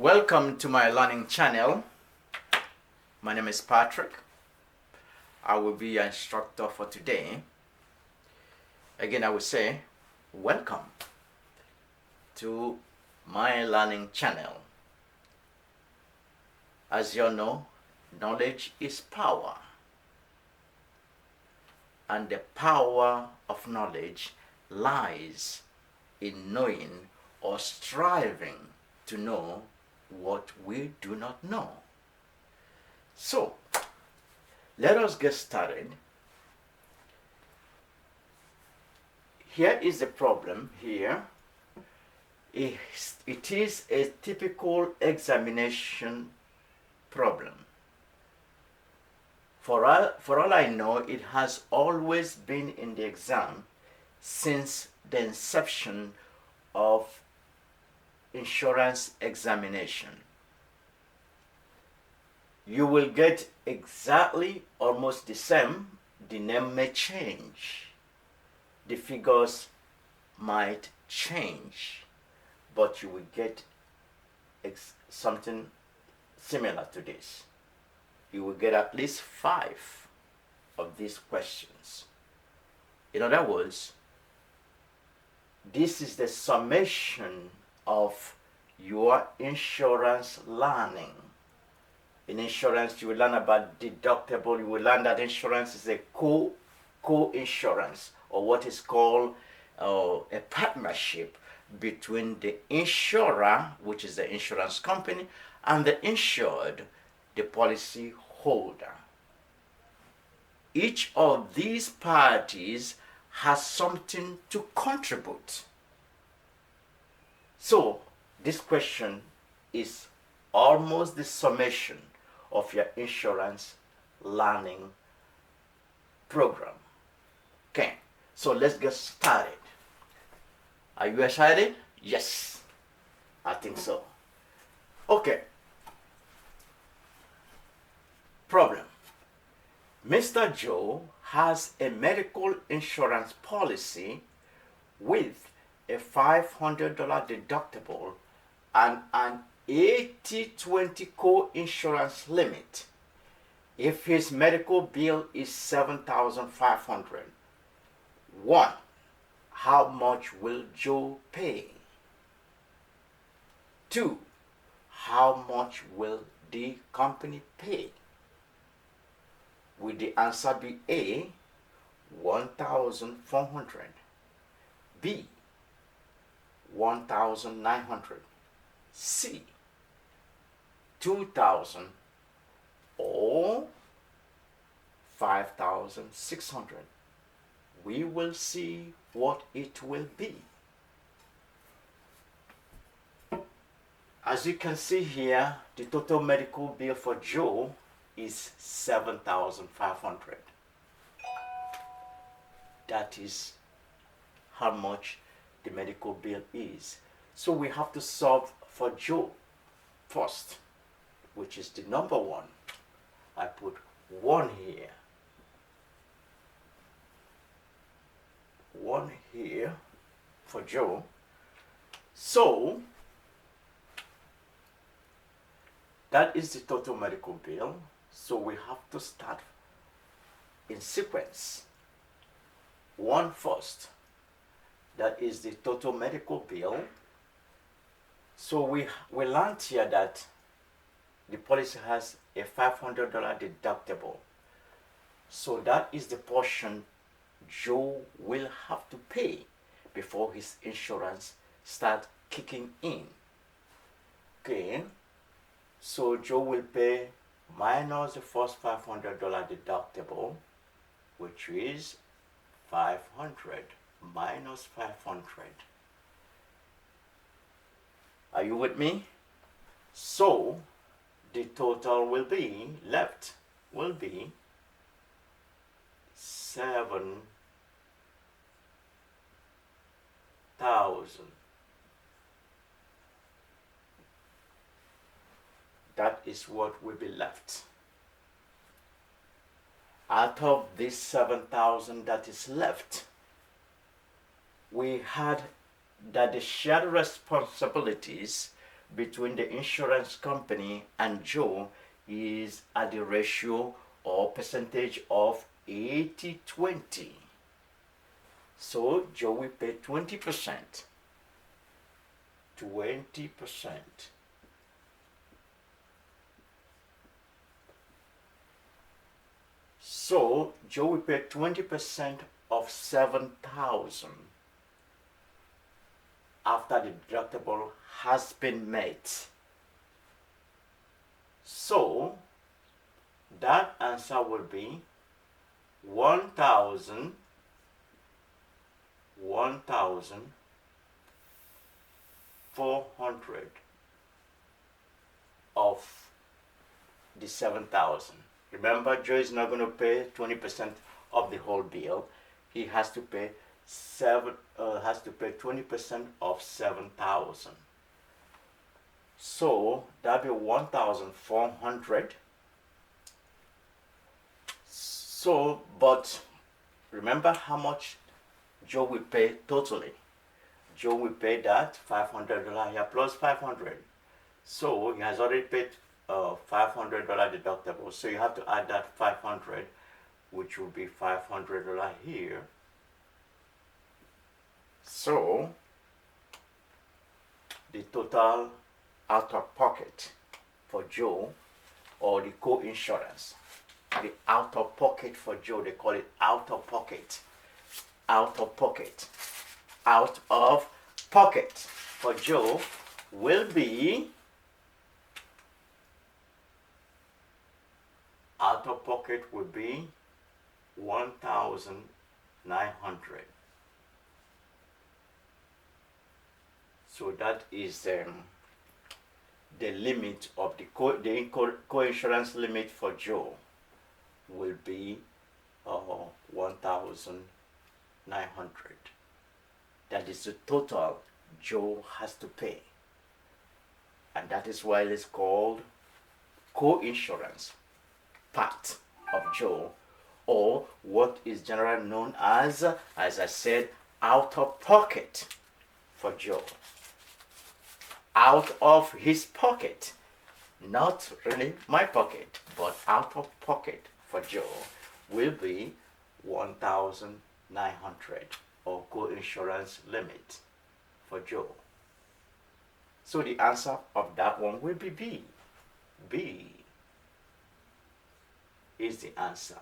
Welcome to my learning channel. My name is Patrick. I will be your instructor for today. Again, I will say welcome to my learning channel. As you all know, knowledge is power. And the power of knowledge lies in knowing or striving to know what we do not know. So, let us get started. Here is the problem here. It is a typical examination problem. For all I know, it has always been in the exam since the inception of insurance examination. You will get exactly almost the same. The name may change. The figures might change, but you will get something similar to this. You will get at least 5 of these questions. In other words, this is the summation of your insurance learning. In insurance, you will learn about deductible. You will learn that insurance is a co-insurance, or what is called a partnership between the insurer, which is the insurance company, and the insured, the policy holder. Each of these parties has something to contribute. So this question is almost the summation of your insurance learning program. Okay, so let's get started. Are you excited? Yes, I think so. Okay. Problem. Mr. Joe has a medical insurance policy with a $500 deductible and an 80/20 co-insurance limit. If his medical bill is $7,500, 1. How much will Joe pay? 2. How much will the company pay? Will the answer be A, 1,400, B, 1,900, C, 2,000, or 5,600? We will see what it will be. As you can see here, the total medical bill for Joe is $7,500. That is how much the medical bill is. So we have to solve for Joe first, which is the number 1. I put 1 here. 1 here for Joe. So that is the total medical bill. So we have to start in sequence. 1 first. That is the total medical bill. So we learned here that the policy has a $500 deductible. So that is the portion Joe will have to pay before his insurance starts kicking in. Okay, so Joe will pay minus the first $500 deductible, which is 500 minus 500. Are you with me? So the total will be left will be 7,000. That is what will be left. Out of this 7,000 that is left, we had that the shared responsibilities between the insurance company and Joe is at the ratio or percentage of 80-20. So Joe will pay 20%. 20%. So Joe will pay 20% of 7,000 after the deductible has been met. So that answer will be 1,400 of the 7,000. Remember, Joe is not going to pay 20% of the whole bill. He has to pay 20% of 7,000. So that'll be 1,400. So, but remember how much Joe will pay totally. Joe will pay that $500 here plus 500. So he has already paid $500 deductible. So you have to add that 500, which will be $500 here. So the total out of pocket for Joe, or the co-insurance, the out of pocket for Joe, they call it out of pocket. Out of pocket. Out of pocket for Joe will be out of pocket would be 1,900. So that is the limit of the co-insurance limit for Joe will be 1,900. That is the total Joe has to pay, and that is why it's called co-insurance part of Joe, or what is generally known as I said, out of pocket for Joe. Out of his pocket, not really my pocket, but out of pocket for Joe will be 1,900, or co-insurance limit for Joe. So the answer of that one will be B. B is the answer.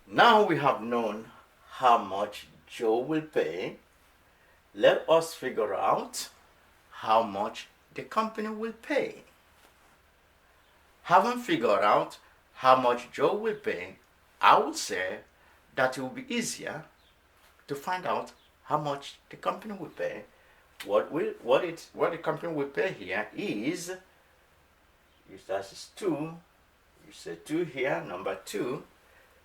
Now we have known how much Joe will pay. Let us figure out how much the company will pay. Having figured out how much Joe will pay, I would say that it will be easier to find out how much the company will pay. What the company will pay here is, that is 2. You say 2 here, number 2.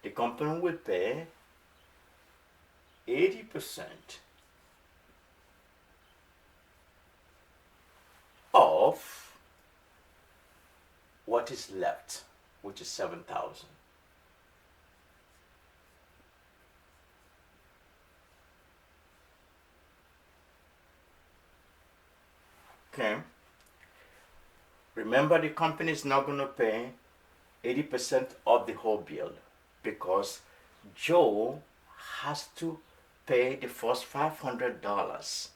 The company will pay 80% of what is left, which is 7,000. Okay. Remember, the company is not going to pay 80% of the whole bill, because Joe has to pay the first $500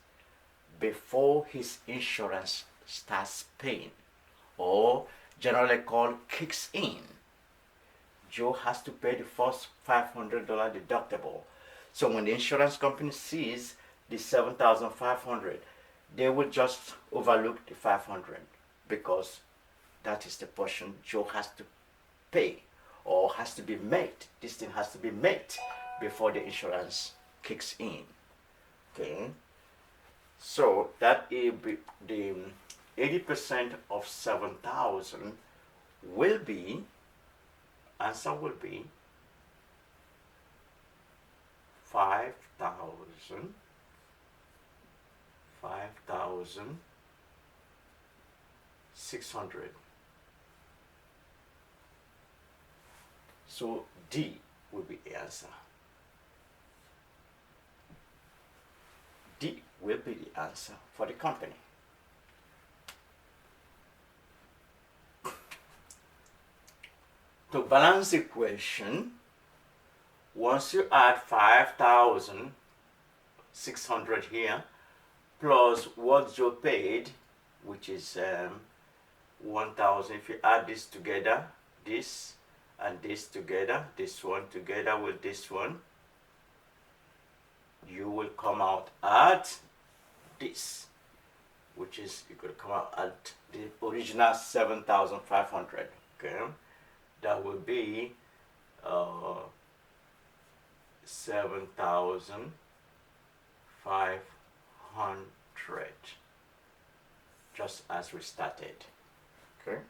before his insurance starts paying, or generally called kicks in. Joe has to pay the first $500 deductible. So when the insurance company sees the 7,500, they will just overlook the 500, because that is the portion Joe has to pay, or has to be made. This thing has to be made before the insurance kicks in. Okay. So that is the 80% of 7,000 will be, answer will be 5,000, 5,600. So D will be the answer. D will be the answer for the company. To balance the equation, once you add 5,600 here, plus what Joe paid, which is 1,000, if you add this together, this and this together, this one together with this one, you will come out at this, which is, you could come out at the original 7,500. Okay, that will be 7,500, just as we started. Okay,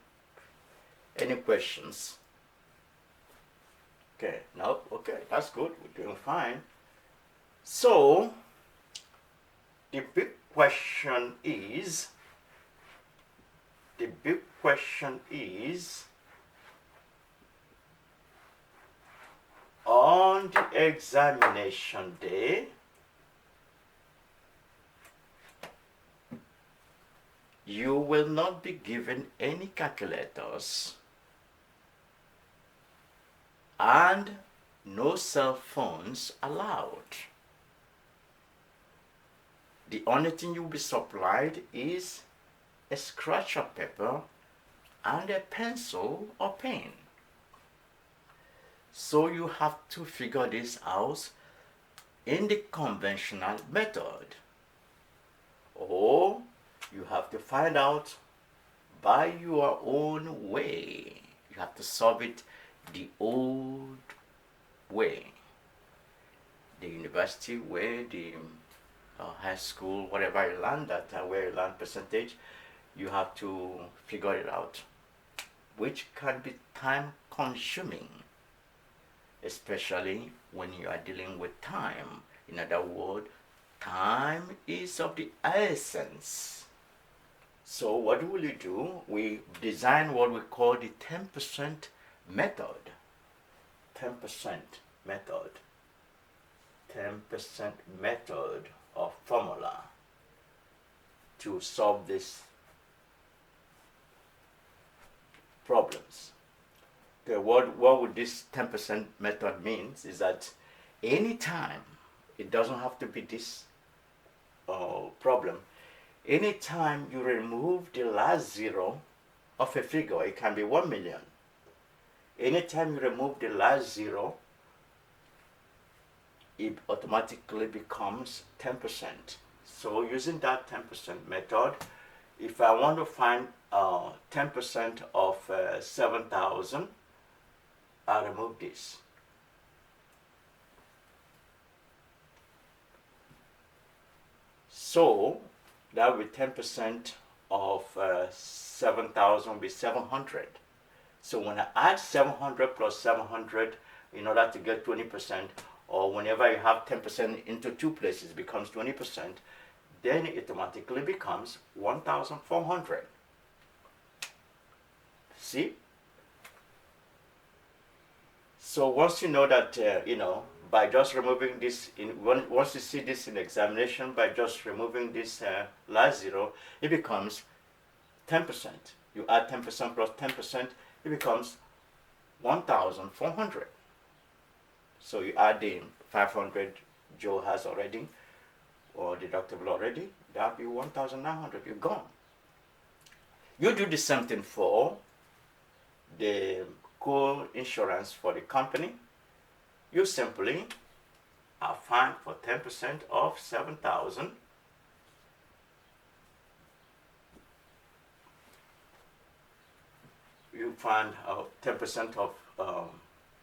any questions? Okay, no, okay, that's good, we're doing fine. So the big question is, on the examination day, you will not be given any calculators and no cell phones allowed. The only thing you'll be supplied is a scratch of paper and a pencil or pen. So you have to figure this out in the conventional method, or you have to find out by your own way. You have to solve it the old way, the university way, the high school, whatever you learn, that where you learn percentage, you have to figure it out, which can be time consuming, especially when you are dealing with time. In other words, time is of the essence. So what will you do? We design what we call the 10% method. 10% method. 10% method of formula to solve these problems. Okay, what would this 10% method means is that anytime, it doesn't have to be this problem, anytime you remove the last zero of a figure, it can be 1 million. Anytime you remove the last zero, it automatically becomes 10%. So using that 10% method, if I want to find 10% of 7,000, I remove this. So that will be 10% of 7,000 will be 700. So when I add 700 plus 700 in order to get 20%, or whenever you have 10% into two places, it becomes 20%, then it automatically becomes 1,400. See? So once you know that, by just removing this, once you see this in examination, by just removing this last zero, it becomes 10%. You add 10% plus 10%, it becomes 1,400. So you add the 500 Joe has already, or deductible already, that'll be 1,900, you're gone. You do the same thing for the co-insurance for the company. You simply find for 10% of 7,000, you find 10% of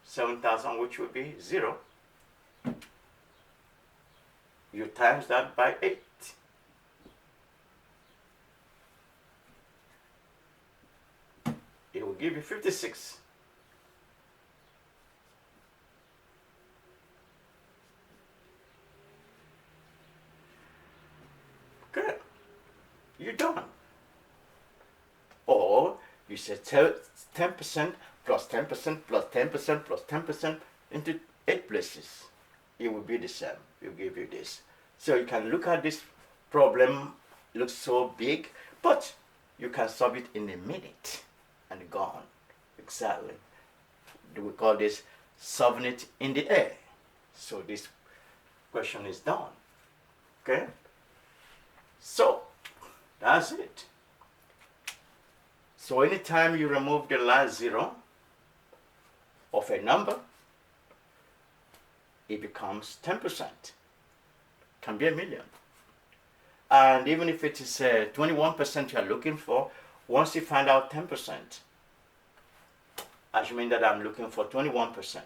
7,000, which would be 0. You times that by 8. It will give you 56. Good. You're done. Or you say 10% plus 10% plus 10% plus 10% into 8 places. It will be the same. It will give you this. So you can look at this problem, looks so big, but you can solve it in a minute and gone. Exactly. We call this solving it in the air. So this question is done. Okay? So that's it. So anytime you remove the last zero of a number, it becomes 10%. Can be a million. And even if it is 21% you are looking for, once you find out 10%, assuming that I'm looking for 21%,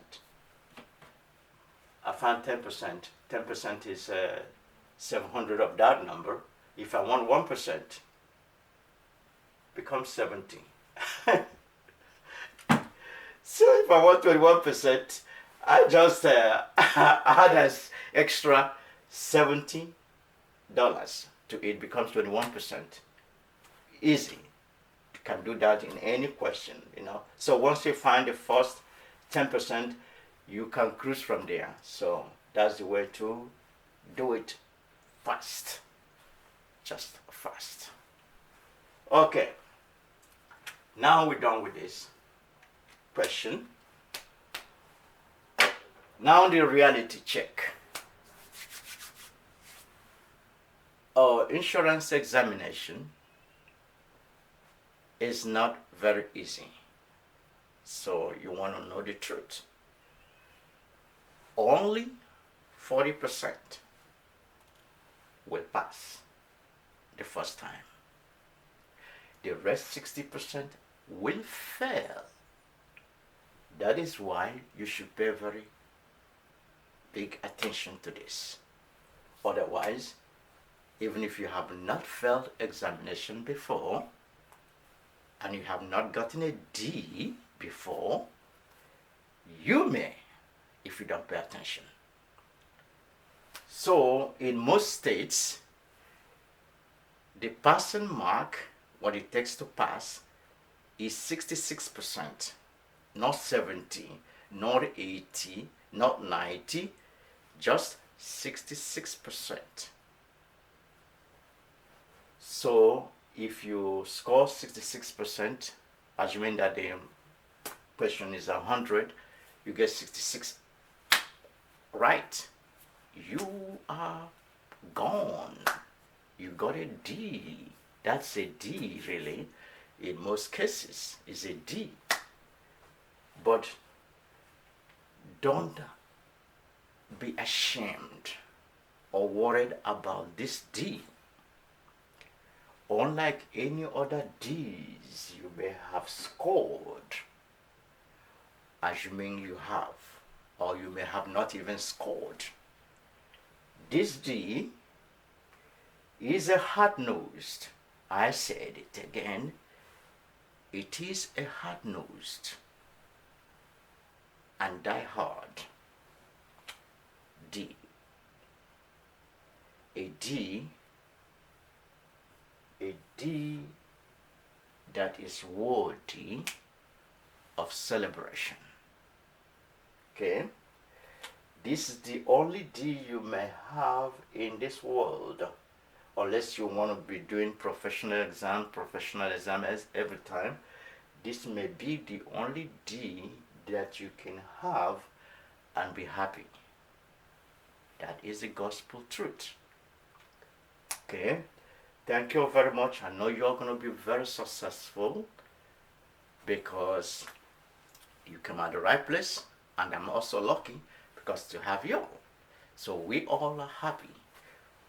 I found 10%. 10% is 700 of that number. If I want 1%, becomes 70. So if I want 21%, I just add as extra $70 to it, becomes 21%. Easy. You can do that in any question, you know. So once you find the first 10%, you can cruise from there. So that's the way to do it fast. Just fast. Okay. Now we're done with this question. Now the reality check. Insurance examination is not very easy. So you want to know the truth. Only 40% will pass the first time. The rest 60% will fail. That is why you should pay very big attention to this. Otherwise, even if you have not failed examination before, and you have not gotten a D before, you may if you don't pay attention. So in most states, the passing mark, what it takes to pass, is 66%, not 70, not 80, not 90, just 66%. So if you score 66%, assuming that the question is 100, you get 66 right. You are gone. You got a D. That's a D, really. In most cases, is a D. But don't be ashamed or worried about this D. Unlike any other D's you may have scored, assuming you have, or you may have not even scored, this D is a hard-nosed. I said it again. It is a hard-nosed and die-hard D. A D that is worthy of celebration. Okay? This is the only D you may have in this world, unless you want to be doing professional exam every time. This may be the only D that you can have and be happy. That is the gospel truth. Okay? Thank you very much. I know you're going to be very successful because you came at the right place, and I'm also lucky because to have you. So we all are happy.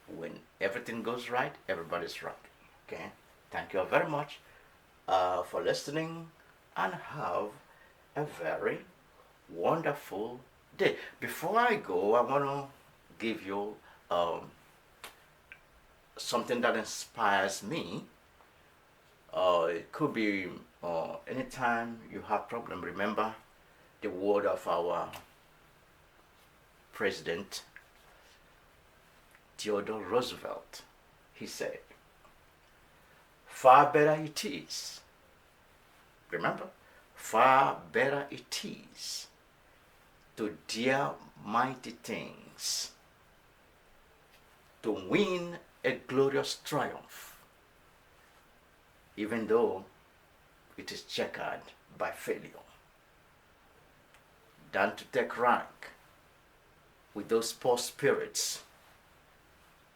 When everything goes right, everybody's right. Okay? Thank you very much for listening, and have a very wonderful day. Before I go, I want to give you something that inspires me. It could be anytime you have problem. Remember the word of our president Theodore Roosevelt. He said, "Far better it is." Remember, far better it is to dare mighty things to win a glorious triumph, even though it is checkered by failure, than to take rank with those poor spirits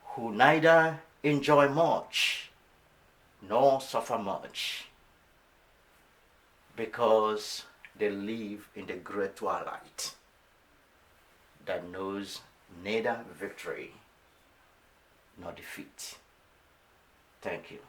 who neither enjoy much nor suffer much, because they live in the great twilight that knows neither victory nor defeat. Thank you.